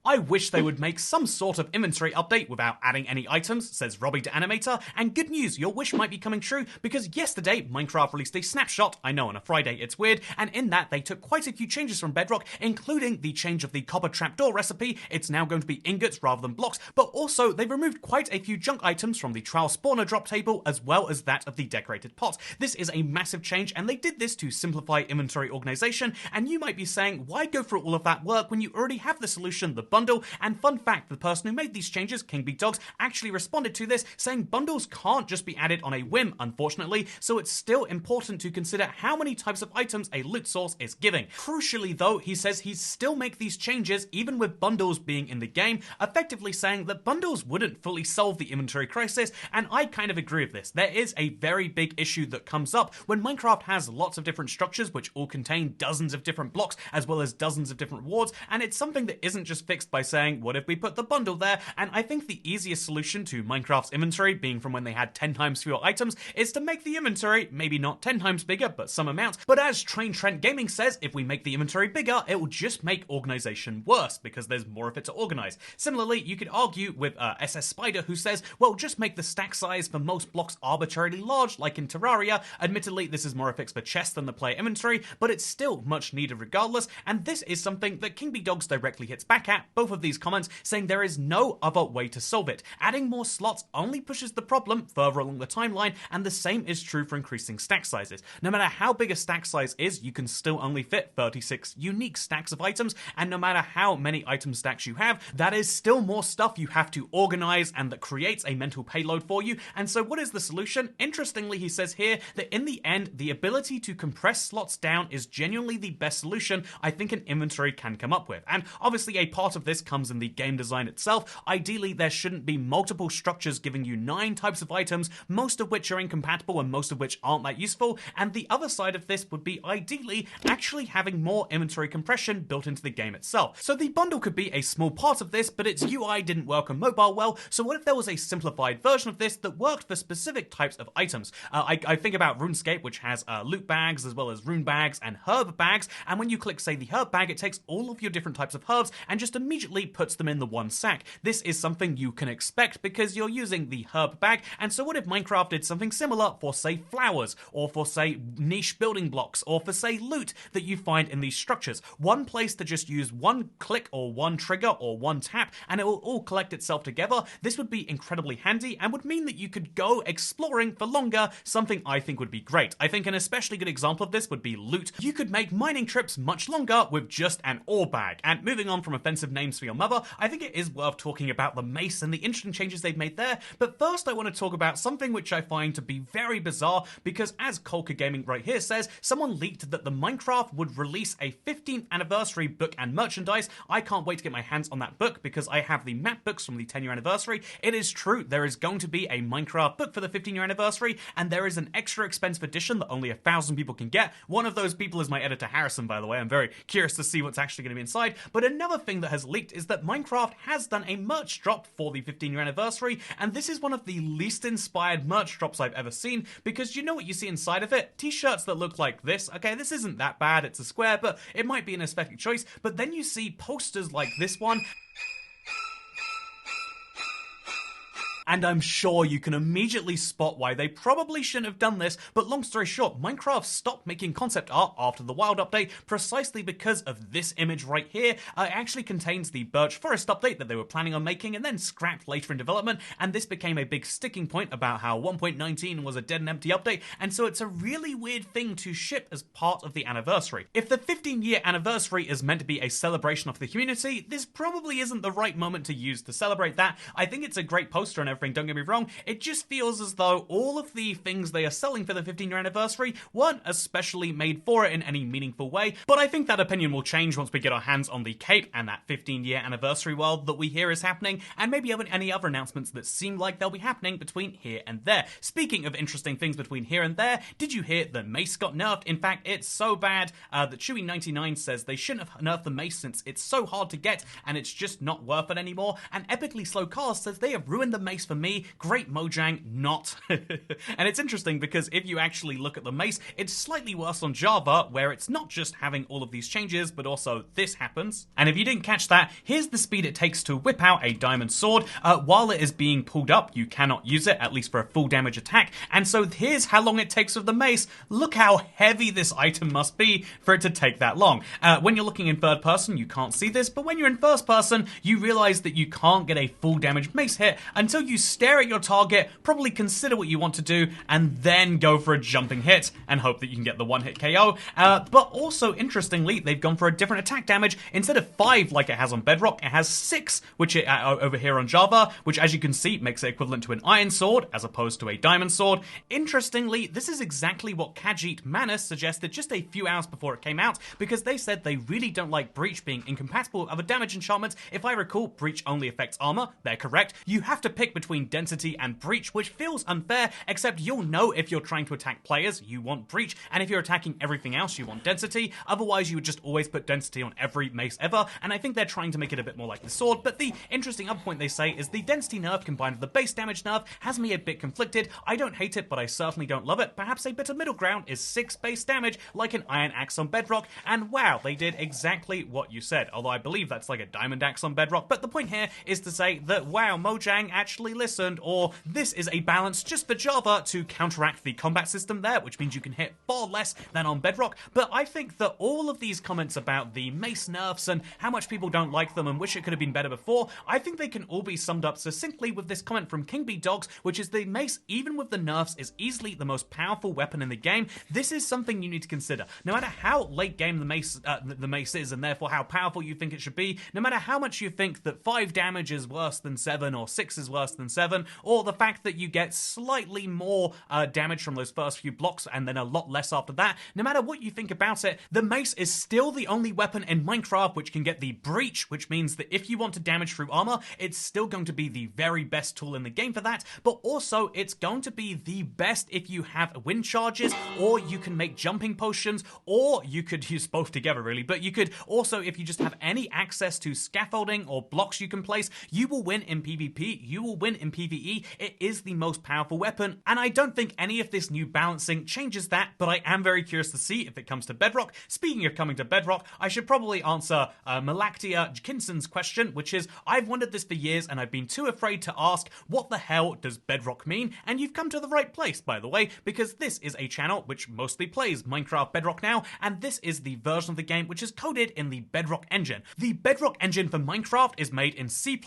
I wish they would make some sort of inventory update without adding any items, says Robbie the Animator, and good news, your wish might be coming true because yesterday Minecraft released a snapshot, I know on a Friday it's weird, and in that they took quite a few changes from Bedrock, including the change of the copper trapdoor recipe. It's now going to be ingots rather than blocks, but also they've removed quite a few junk items from the trial spawner drop table as well as that of the decorated pot. This is a massive change and they did this to simplify inventory organization, and you might be saying, why go through all of that work when you already have the solution, the bundle? And fun fact, the person who made these changes, King Big Dogs, actually responded to this saying bundles can't just be added on a whim, unfortunately, so it's still important to consider how many types of items a loot source is giving. Crucially though, he says he'd still make these changes even with bundles being in the game, effectively saying that bundles wouldn't fully solve the inventory crisis, and I kind of agree with this. There is a very big issue that comes up when Minecraft has lots of different structures which all contain dozens of different blocks as well as dozens of different rewards, and it's something that isn't just fixed by saying, what if we put the bundle there? And I think the easiest solution to Minecraft's inventory, being from when they had 10 times fewer items, is to make the inventory maybe not 10 times bigger, but some amount. But as Train Trent Gaming says, if we make the inventory bigger, it will just make organization worse because there's more of it to organize. Similarly, you could argue with SS Spider, who says, well, just make the stack size for most blocks arbitrarily large, like in Terraria. Admittedly, this is more a fix for chests than the player inventory, but it's still much needed regardless, and this is something that King Big Dogs directly hits back at, both of these comments, saying there is no other way to solve it. Adding more slots only pushes the problem further along the timeline, and the same is true for increasing stack sizes. No matter how big a stack size is, you can still only fit 36 unique stacks of items, and no matter how many item stacks you have, that is still more stuff you have to organize and that creates a mental payload for you. And so what is the solution? Interestingly, he says here that in the end, the ability to compress slots down is genuinely the best solution I think an inventory can come up with. And obviously a part of this comes in the game design itself. Ideally, there shouldn't be multiple structures giving you 9 types of items, most of which are incompatible and most of which aren't that useful. And the other side of this would be ideally actually having more inventory compression built into the game itself. So the bundle could be a small part of this, but its UI didn't work on mobile well. So what if there was a simplified version of this that worked for specific types of items? I think about RuneScape, which has loot bags as well as rune bags and herb bags, and when you click, say, the herb bag, it takes all of your different types of herbs and just immediately puts them in the one sack. This is something you can expect because you're using the herb bag, and so what if Minecraft did something similar for, say, flowers, or for, say, niche building blocks, or for, say, loot that you find in these structures? One place to just use one click or one trigger or one tap, and it will all collect itself together. This would be incredibly handy and would mean that you could go exploring for longer, something I think would be great. I think an especially good example of this would be loot. You could make mining trips much longer with just an ore bag. And moving on from offensive names for your mother, I think it is worth talking about the Mace and the interesting changes they've made there. But first I want to talk about something which I find to be very bizarre, because as Kolka Gaming right here says, someone leaked that the Minecraft would release a 15th anniversary book and merchandise. I can't wait to get my hands on that book because I have the map books from the 10-year anniversary. It is true, there is going to be a Minecraft book for the 15-year anniversary, and there is an extra expensive edition that only 1,000 people can get. One of those people is my editor Harrison, by the way. I'm very curious to see what's actually going to be inside. But another thing that has leaked is that Minecraft has done a merch drop for the 15-year anniversary, and this is one of the least inspired merch drops I've ever seen, because you know what you see inside of it? T-shirts that look like this. Okay, this isn't that bad, it's a square, but it might be an aesthetic choice. But then you see posters like this one, and I'm sure you can immediately spot why they probably shouldn't have done this, but long story short, Minecraft stopped making concept art after the Wild update precisely because of this image right here. It actually contains the Birch Forest update that they were planning on making and then scrapped later in development, and this became a big sticking point about how 1.19 was a dead and empty update, and so it's a really weird thing to ship as part of the anniversary. If the 15-year anniversary is meant to be a celebration of the community, this probably isn't the right moment to use to celebrate that. I think it's a great poster and everything, don't get me wrong. It just feels as though all of the things they are selling for the 15-year anniversary weren't especially made for it in any meaningful way, but I think that opinion will change once we get our hands on the cape and that 15-year anniversary world that we hear is happening, and maybe any other announcements that seem like they'll be happening between here and there. Speaking of interesting things between here and there, did you hear the Mace got nerfed? In fact, it's so bad that Chewy99 says they shouldn't have nerfed the Mace since it's so hard to get and it's just not worth it anymore, and Epically Slow Cars says they have ruined the Mace for me, great Mojang, not. And it's interesting because if you actually look at the Mace, it's slightly worse on Java, where it's not just having all of these changes, but also this happens. And if you didn't catch that, here's the speed it takes to whip out a diamond sword. While it is being pulled up, you cannot use it, at least for a full damage attack. And so here's how long it takes with the Mace. Look how heavy this item must be for it to take that long. When you're looking in third person, you can't see this, but when you're in first person, you realize that you can't get a full damage Mace hit until you stare at your target, probably consider what you want to do, and then go for a jumping hit and hope that you can get the one-hit KO. But also, interestingly, they've gone for a different attack damage. Instead of 5 like it has on Bedrock, it has 6, which over here on Java, which as you can see makes it equivalent to an iron sword as opposed to a diamond sword. Interestingly, this is exactly what Khajiit Manus suggested just a few hours before it came out, because they said they really don't like Breach being incompatible with other damage enchantments. If I recall, Breach only affects armor. They're correct. You have to pick between Density and Breach, which feels unfair, except you'll know if you're trying to attack players, you want Breach, and if you're attacking everything else, you want Density. Otherwise, you would just always put Density on every Mace ever, and I think they're trying to make it a bit more like the sword. But the interesting other point they say is the Density nerf combined with the base damage nerf has me a bit conflicted. I don't hate it, but I certainly don't love it. Perhaps a bit of middle ground is 6 base damage, like an Iron Axe on Bedrock, and wow, they did exactly what you said, although I believe that's like a Diamond Axe on Bedrock. But the point here is to say that wow, Mojang actually listened, or this is a balance just for Java to counteract the combat system there, which means you can hit far less than on Bedrock. But I think that all of these comments about the Mace nerfs and how much people don't like them and wish it could have been better before, I think they can all be summed up succinctly with this comment from King B Dogs, which is the Mace, even with the nerfs, is easily the most powerful weapon in the game. This is something you need to consider. No matter how late game the Mace is, and therefore how powerful you think it should be, no matter how much you think that 5 damage is worse than 7 or 6 is worse than 7, or the fact that you get slightly more damage from those first few blocks and then a lot less after that, no matter what you think about it, the Mace is still the only weapon in Minecraft which can get the Breach, which means that if you want to damage through armor, it's still going to be the very best tool in the game for that, but also it's going to be the best if you have wind charges, or you can make jumping potions, or you could use both together really, but you could also, if you just have any access to scaffolding or blocks you can place, you will win in PvP, you will win in PvE. It is the most powerful weapon, and I don't think any of this new balancing changes that, but I am very curious to see if it comes to Bedrock. Speaking of coming to Bedrock, I should probably answer Malactia Kinson's question, which is, I've wondered this for years and I've been too afraid to ask, what the hell does Bedrock mean? And you've come to the right place, by the way, because this is a channel which mostly plays Minecraft Bedrock now, and this is the version of the game which is coded in the Bedrock engine. The Bedrock engine for Minecraft is made in C++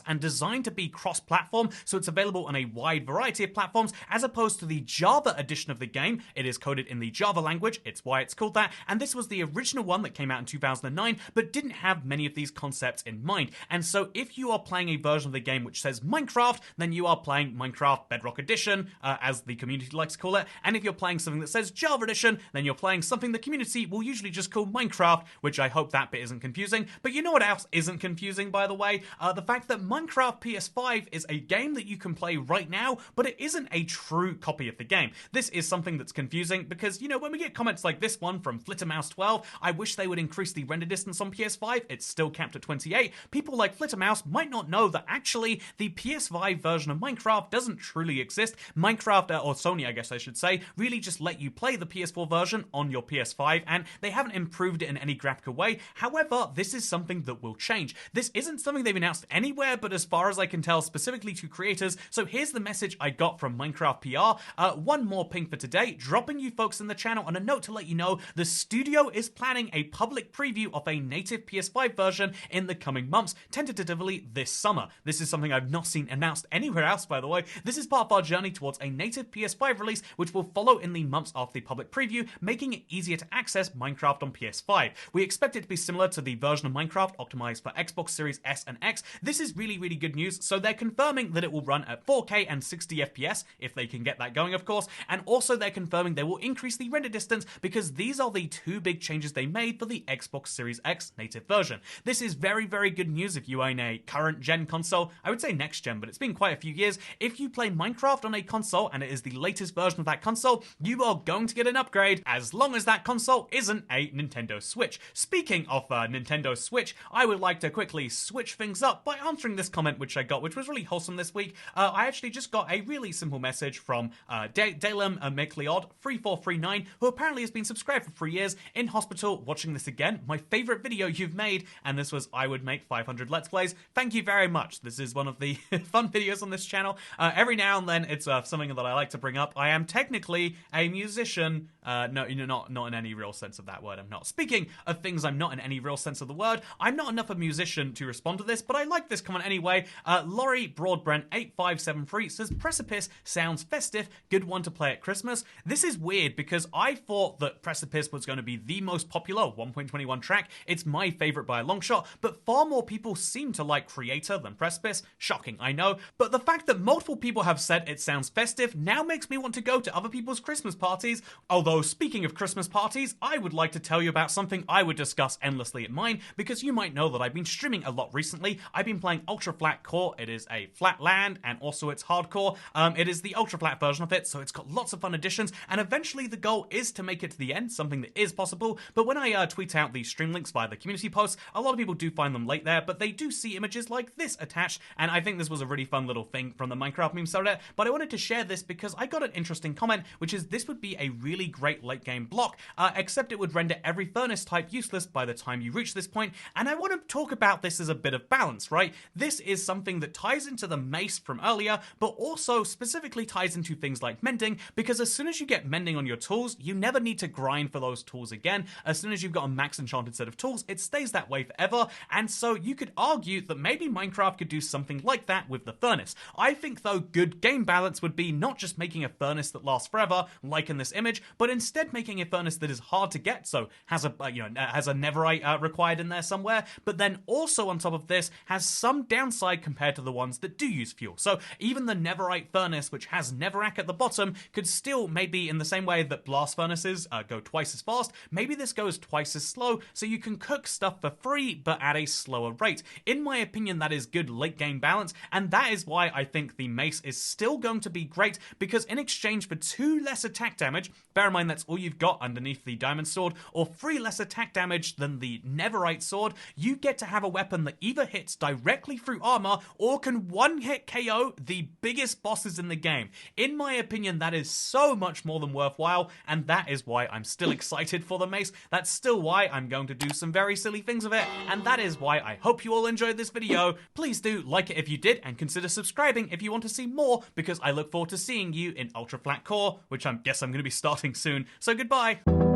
and designed to be cross-platform, so it's available on a wide variety of platforms, as opposed to the Java edition of the game. It is coded in the Java language, it's why it's called that, and this was the original one that came out in 2009, but didn't have many of these concepts in mind. And so if you are playing a version of the game which says Minecraft, then you are playing Minecraft Bedrock Edition, as the community likes to call it, and if you're playing something that says Java Edition, then you're playing something the community will usually just call Minecraft, which I hope that bit isn't confusing. But you know what else isn't confusing, by the way? The fact that Minecraft PS5 is a game that you can play right now, but it isn't a true copy of the game. This is something that's confusing because, you know, when we get comments like this one from Flittermouse12, I wish they would increase the render distance on PS5, it's still capped at 28. People like Flittermouse might not know that actually the PS5 version of Minecraft doesn't truly exist. Minecraft, or Sony I guess I should say, really just let you play the PS4 version on your PS5, and they haven't improved it in any graphical way. However, this is something that will change. This isn't something they've announced anywhere, but as far as I can tell, specifically to creators. So here's the message I got from Minecraft PR. One more ping for today, dropping you folks in the channel on a note to let you know the studio is planning a public preview of a native PS5 version in the coming months, tentatively this summer. This is something I've not seen announced anywhere else, by the way. This is part of our journey towards a native PS5 release, which will follow in the months after the public preview, making it easier to access Minecraft on PS5. We expect it to be similar to the version of Minecraft optimized for Xbox Series S and X. This is really, really good news. So they're confirming that it will run at 4K and 60 FPS, if they can get that going, of course. And also they're confirming they will increase the render distance, because these are the two big changes they made for the Xbox Series X native version. This is very, very good news if you own a current gen console. I would say next gen, but it's been quite a few years. If you play Minecraft on a console and it is the latest version of that console, you are going to get an upgrade, as long as that console isn't a Nintendo Switch. Speaking of Nintendo Switch, I would like to quickly switch things up by answering this comment which I got, which was really wholesome awesome this week. I actually just got a really simple message from Dalem McLeod 3439, who apparently has been subscribed for 3 years, in hospital, watching this again. My favorite video you've made, and this was I would make 500 Let's Plays. Thank you very much. This is one of the fun videos on this channel. Every now and then, it's something that I like to bring up. I am technically a musician. No, not in any real sense of that word. I'm not. Speaking of things I'm not in any real sense of the word, I'm not enough a musician to respond to this, but I like this comment anyway. Laurie Broadbrent 8573 says, Precipice sounds festive, good one to play at Christmas. This is weird because I thought that Precipice was going to be the most popular 1.21 track. It's my favorite by a long shot, but far more people seem to like Creator than Precipice. Shocking, I know, but the fact that multiple people have said it sounds festive now makes me want to go to other people's Christmas parties. Although, speaking of Christmas parties, I would like to tell you about something I would discuss endlessly at mine, because you might know that I've been streaming a lot recently. I've been playing Ultra Flat Core. It is a flat land, and also it's hardcore. It is the ultra flat version of it, so it's got lots of fun additions, and eventually the goal is to make it to the end, something that is possible. But when I tweet out these stream links via the community posts, a lot of people do find them late there, but they do see images like this attached, and I think this was a really fun little thing from the Minecraft meme subreddit. But I wanted to share this because I got an interesting comment, which is this would be a really great late game block, except it would render every furnace type useless by the time you reach this point. And I want to talk about this as a bit of balance, right? This is something that ties into the Mace from earlier, but also specifically ties into things like mending, because as soon as you get mending on your tools, you never need to grind for those tools again. As soon as you've got a max enchanted set of tools, it stays that way forever. And so you could argue that maybe Minecraft could do something like that with the furnace. I think, though, good game balance would be not just making a furnace that lasts forever, like in this image, but instead making a furnace that is hard to get, so has a has a netherite required in there somewhere, but then also on top of this has some downside compared to the ones that do use fuel. So even the netherite furnace, which has netherrack at the bottom, could still, maybe in the same way that blast furnaces go twice as fast, maybe this goes twice as slow, so you can cook stuff for free but at a slower rate. In my opinion, that is good late game balance, and that is why I think the Mace is still going to be great, because in exchange for 2 less attack damage, bear in mind that's all you've got underneath the diamond sword, or 3 less attack damage than the netherite sword, you get to have a weapon that either hits directly through armor or can one-hit KO the biggest bosses in the game. In my opinion, that is so much more than worthwhile, and that is why I'm still excited for the Mace. That's still why I'm going to do some very silly things with it, and that is why I hope you all enjoyed this video. Please do like it if you did, and consider subscribing if you want to see more, because I look forward to seeing you in Ultra Flat Core, which I guess I'm going to be starting soon. So goodbye!